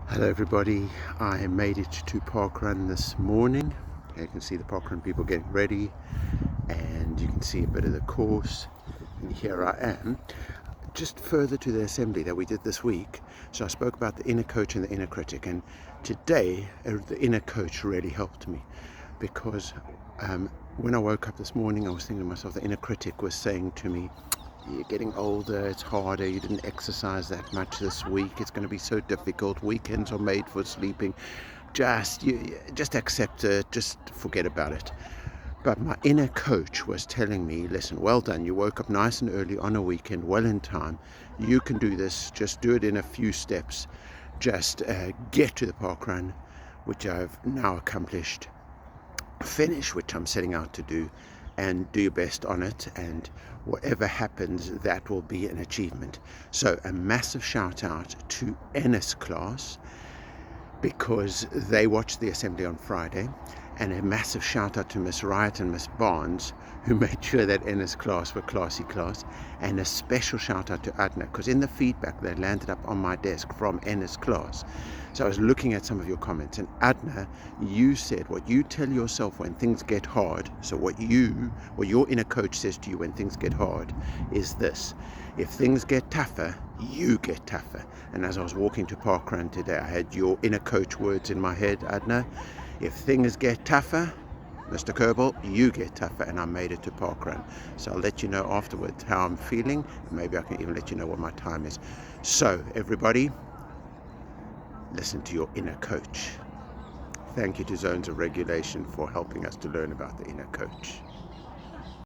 Hello everybody, I made it to parkrun this morning. You can see the parkrun people getting ready and you can see a bit of the course, and here I am just further to the assembly that we did this week. So I spoke about the inner coach and the inner critic, and today the inner coach really helped me because when I woke up this morning I was thinking to myself, the inner critic was saying to me, you're getting older, it's harder, you didn't exercise that much this week, it's going to be so difficult, weekends are made for sleeping, just accept it, just forget about it. But my inner coach was telling me, listen, well done, you woke up nice and early on a weekend, well in time, you can do this, just do it in a few steps, just get to the park run, which I've now accomplished, finish, which I'm setting out to do, and do your best on it, and whatever happens, that will be an achievement. So a massive shout out to ENNIS class because they watched the assembly on Friday, and a massive shout out to Miss RYATT and Miss Barnes who made sure that ENNIS class were classy class, and a special shout out to ADNA because in the feedback that landed up on my desk from ENNIS class. So I was looking at some of your comments, and ADNA, you said what you tell yourself when things get hard. So what your inner coach says to you when things get hard is this: if things get tougher, you get tougher. And as I was walking to parkrun today, I had your inner coach words in my head, Adna. If things get tougher, Mr. Kerbal, you get tougher, and I made it to parkrun. So I'll let you know afterwards how I'm feeling. Maybe I can even let you know what my time is. So everybody, listen to your inner coach. Thank you to Zones of Regulation for helping us to learn about the inner coach.